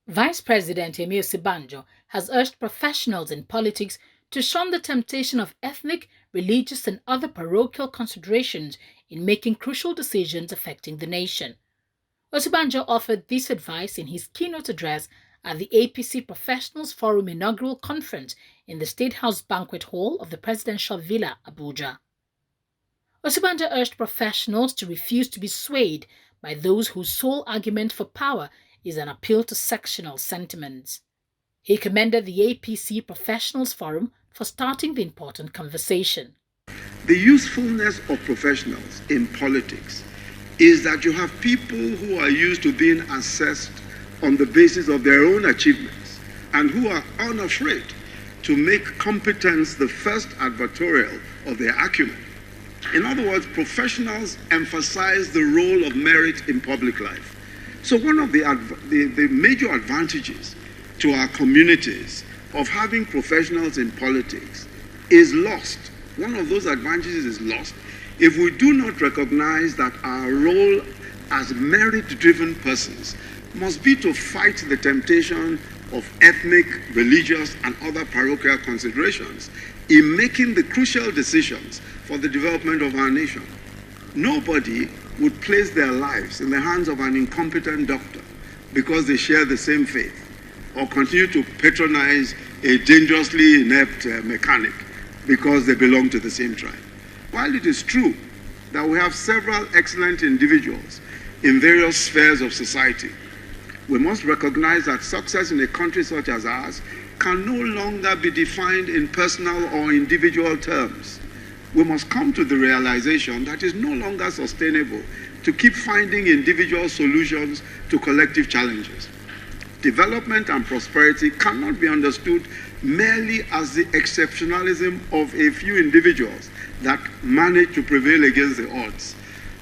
Vice President Yemi Osinbajo has urged professionals in politics to shun the temptation of ethnic, religious and other parochial considerations in making crucial decisions affecting the nation. Osinbajo offered this advice in his keynote address at the APC Professionals Forum inaugural conference in the State House Banquet Hall of the Presidential Villa, Abuja. Osinbajo urged professionals to refuse to be swayed by those whose sole argument for power is an appeal to sectional sentiments. He commended the APC Professionals Forum for starting the important conversation. The usefulness of professionals in politics is that you have people who are used to being assessed on the basis of their own achievements and who are unafraid to make competence the first advertorial of their acumen. In other words, professionals emphasize the role of merit in public life. So one of the major advantages to our communities of having professionals in politics is lost. One of those advantages is lost if we do not recognize that our role as merit-driven persons must be to fight the temptation of ethnic, religious, and other parochial considerations in making the crucial decisions for the development of our nation. Nobody would place their lives in the hands of an incompetent doctor because they share the same faith, or continue to patronize a dangerously inept mechanic because they belong to the same tribe. While it is true that we have several excellent individuals in various spheres of society, we must recognize that success in a country such as ours can no longer be defined in personal or individual terms. We must come to the realization that it's no longer sustainable to keep finding individual solutions to collective challenges. Development and prosperity cannot be understood merely as the exceptionalism of a few individuals that manage to prevail against the odds.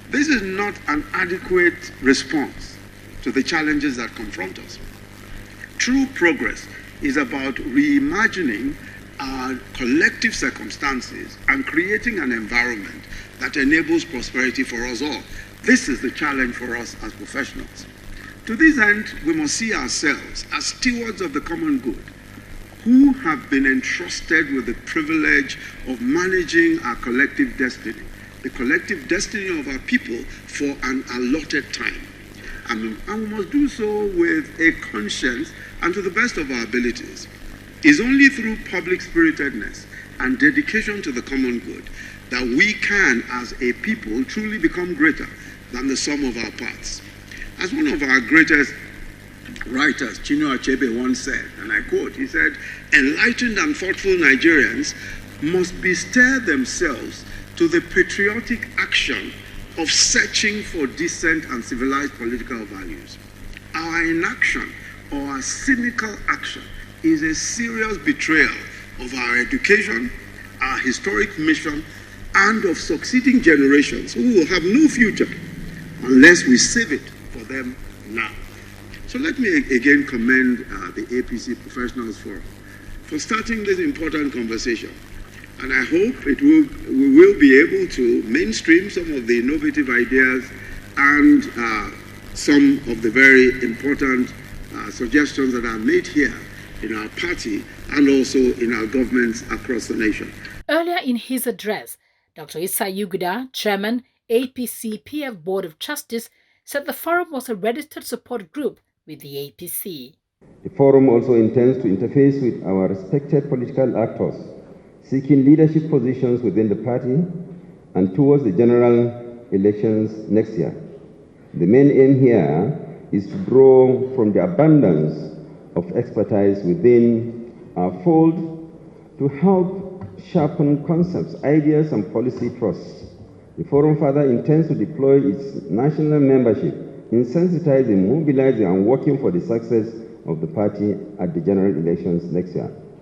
This is not an adequate response to the challenges that confront us. True progress is about reimagining our collective circumstances and creating an environment that enables prosperity for us all. This is the challenge for us as professionals. To this end, we must see ourselves as stewards of the common good who have been entrusted with the privilege of managing our collective destiny, the collective destiny of our people for an allotted time. And we must do so with a conscience and to the best of our abilities. It's only through public spiritedness and dedication to the common good that we can, as a people, truly become greater than the sum of our parts. As one of our greatest writers, Chinua Achebe, once said, and I quote, he said, "Enlightened and thoughtful Nigerians must bestir themselves to the patriotic action of searching for decent and civilized political values. Our inaction or our cynical action is a serious betrayal of our education, our historic mission, and of succeeding generations who will have no future unless we save it for them now." So let me again commend the APC Professionals Forum for starting this important conversation. And I hope we will be able to mainstream some of the innovative ideas and some of the very important suggestions that are made here in our party and also in our governments across the nation. Earlier in his address, Dr. Issa Yuguda, Chairman, APC-PF Board of Trustees, said the forum was a registered support group with the APC. The forum also intends to interface with our respected political actors seeking leadership positions within the party and towards the general elections next year. The main aim here is to draw from the abundance of expertise within our fold to help sharpen concepts, ideas, and policy trusts. The forum further intends to deploy its national membership in sensitizing, mobilizing, and working for the success of the party at the general elections next year.